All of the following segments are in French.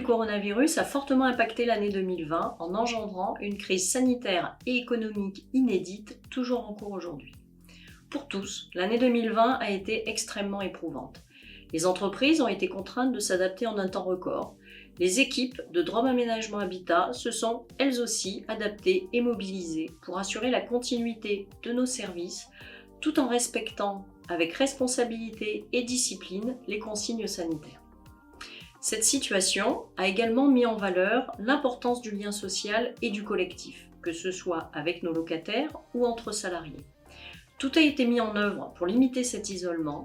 coronavirus a fortement impacté l'année 2020 en engendrant une crise sanitaire et économique inédite, toujours en cours aujourd'hui. Pour tous, l'année 2020 a été extrêmement éprouvante. Les entreprises ont été contraintes de s'adapter en un temps record. Les équipes de Drôme Aménagement Habitat se sont, elles aussi, adaptées et mobilisées pour assurer la continuité de nos services, tout en respectant, avec responsabilité et discipline, les consignes sanitaires. Cette situation a également mis en valeur l'importance du lien social et du collectif, que ce soit avec nos locataires ou entre salariés. Tout a été mis en œuvre pour limiter cet isolement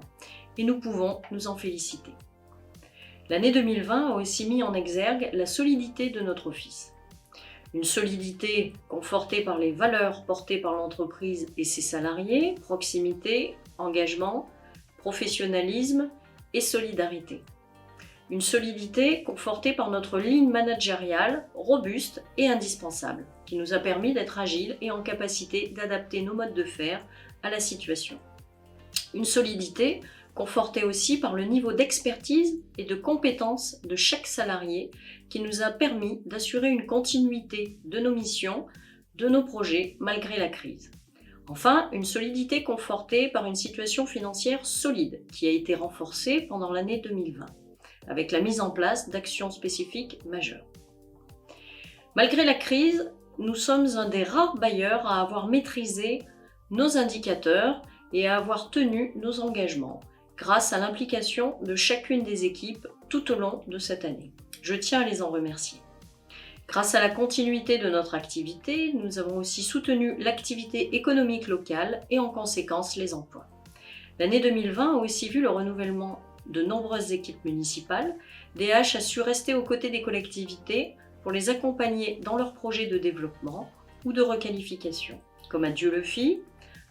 et nous pouvons nous en féliciter. L'année 2020 a aussi mis en exergue la solidité de notre office. Une solidité confortée par les valeurs portées par l'entreprise et ses salariés, proximité, engagement, professionnalisme et solidarité. Une solidité confortée par notre ligne managériale robuste et indispensable, qui nous a permis d'être agiles et en capacité d'adapter nos modes de faire à la situation. Une solidité confortée aussi par le niveau d'expertise et de compétence de chaque salarié qui nous a permis d'assurer une continuité de nos missions, de nos projets malgré la crise. Enfin, une solidité confortée par une situation financière solide qui a été renforcée pendant l'année 2020, avec la mise en place d'actions spécifiques majeures. Malgré la crise, nous sommes un des rares bailleurs à avoir maîtrisé nos indicateurs et à avoir tenu nos engagements grâce à l'implication de chacune des équipes tout au long de cette année. Je tiens à les en remercier. Grâce à la continuité de notre activité, nous avons aussi soutenu l'activité économique locale et en conséquence les emplois. L'année 2020 a aussi vu le renouvellement de nombreuses équipes municipales. DH a su rester aux côtés des collectivités pour les accompagner dans leurs projets de développement ou de requalification, comme à Dieu-le-Fit,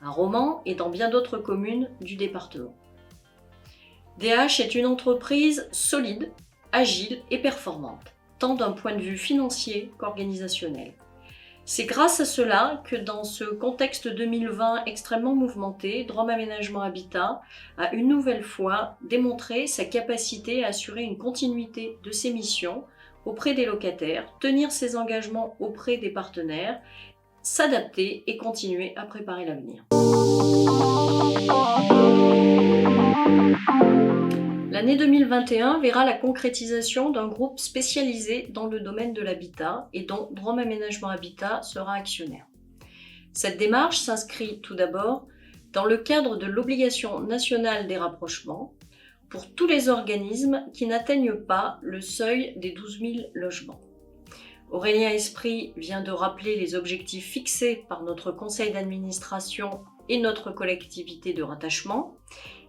à Romans et dans bien d'autres communes du département. DH est une entreprise solide, agile et performante, tant d'un point de vue financier qu'organisationnel. C'est grâce à cela que dans ce contexte 2020 extrêmement mouvementé, Drôme Aménagement Habitat a une nouvelle fois démontré sa capacité à assurer une continuité de ses missions auprès des locataires, tenir ses engagements auprès des partenaires, s'adapter et continuer à préparer l'avenir. L'année 2021 verra la concrétisation d'un groupe spécialisé dans le domaine de l'habitat et dont Drôme Aménagement Habitat sera actionnaire. Cette démarche s'inscrit tout d'abord dans le cadre de l'obligation nationale des rapprochements pour tous les organismes qui n'atteignent pas le seuil des 12 000 logements. Aurélien Esprit vient de rappeler les objectifs fixés par notre conseil d'administration et notre collectivité de rattachement.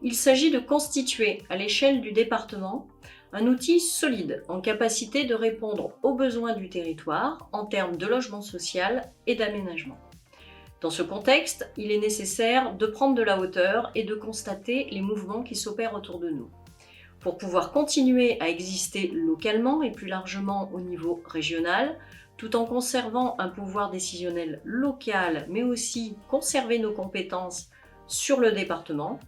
Il s'agit de constituer à l'échelle du département un outil solide en capacité de répondre aux besoins du territoire en termes de logement social et d'aménagement. Dans ce contexte, il est nécessaire de prendre de la hauteur et de constater les mouvements qui s'opèrent autour de nous. Pour pouvoir continuer à exister localement et plus largement au niveau régional, tout en conservant un pouvoir décisionnel local, mais aussi conserver nos compétences sur le département,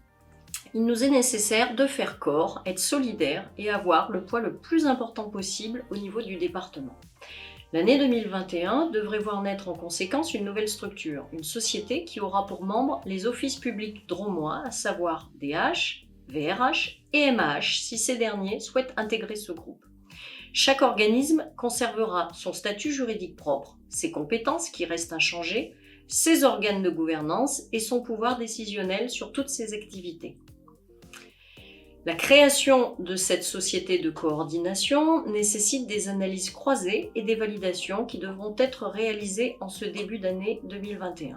il nous est nécessaire de faire corps, être solidaire et avoir le poids le plus important possible au niveau du département. L'année 2021 devrait voir naître en conséquence une nouvelle structure, une société qui aura pour membres les offices publics drômois, à savoir DH, VRH et MAH, si ces derniers souhaitent intégrer ce groupe. Chaque organisme conservera son statut juridique propre, ses compétences qui restent inchangées, ses organes de gouvernance et son pouvoir décisionnel sur toutes ses activités. La création de cette société de coordination nécessite des analyses croisées et des validations qui devront être réalisées en ce début d'année 2021.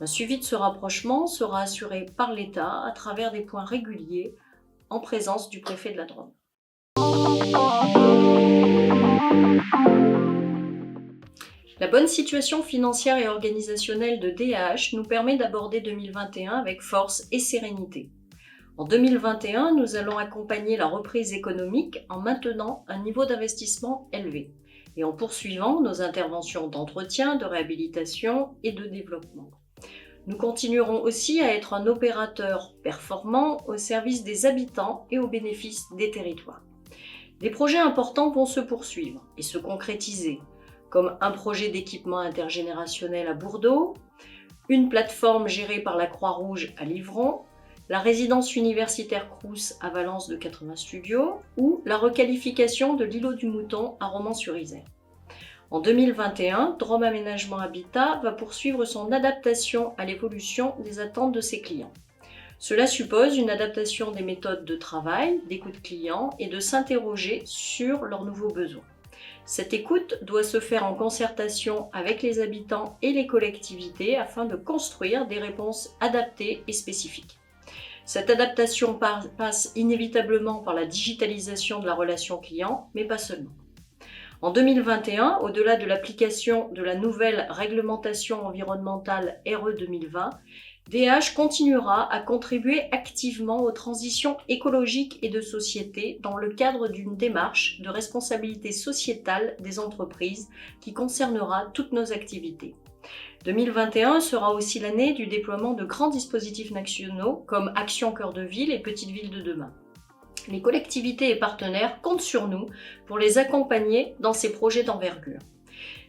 Un suivi de ce rapprochement sera assuré par l'État à travers des points réguliers en présence du préfet de la Drôme. La bonne situation financière et organisationnelle de DH nous permet d'aborder 2021 avec force et sérénité. En 2021, nous allons accompagner la reprise économique en maintenant un niveau d'investissement élevé et en poursuivant nos interventions d'entretien, de réhabilitation et de développement. Nous continuerons aussi à être un opérateur performant au service des habitants et au bénéfice des territoires. Des projets importants vont se poursuivre et se concrétiser, comme un projet d'équipement intergénérationnel à Bourdeaux, une plateforme gérée par la Croix-Rouge à Livron, la résidence universitaire Crous à Valence de 80 studios ou la requalification de l'îlot du Mouton à Romans-sur-Isère. En 2021, Drôme Aménagement Habitat va poursuivre son adaptation à l'évolution des attentes de ses clients. Cela suppose une adaptation des méthodes de travail, d'écoute client et de s'interroger sur leurs nouveaux besoins. Cette écoute doit se faire en concertation avec les habitants et les collectivités afin de construire des réponses adaptées et spécifiques. Cette adaptation passe inévitablement par la digitalisation de la relation client, mais pas seulement. En 2021, au-delà de l'application de la nouvelle réglementation environnementale RE 2020, DH continuera à contribuer activement aux transitions écologiques et de société dans le cadre d'une démarche de responsabilité sociétale des entreprises qui concernera toutes nos activités. 2021 sera aussi l'année du déploiement de grands dispositifs nationaux comme Action Cœur de Ville et Petites Villes de demain. Les collectivités et partenaires comptent sur nous pour les accompagner dans ces projets d'envergure.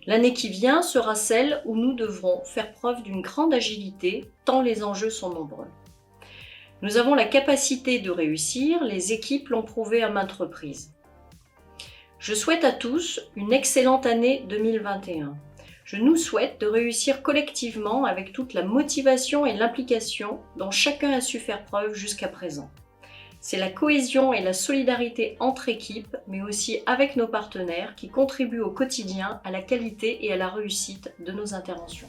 L'année qui vient sera celle où nous devrons faire preuve d'une grande agilité, tant les enjeux sont nombreux. Nous avons la capacité de réussir, les équipes l'ont prouvé à maintes reprises. Je souhaite à tous une excellente année 2021. Je nous souhaite de réussir collectivement avec toute la motivation et l'implication dont chacun a su faire preuve jusqu'à présent. C'est la cohésion et la solidarité entre équipes, mais aussi avec nos partenaires qui contribuent au quotidien à la qualité et à la réussite de nos interventions.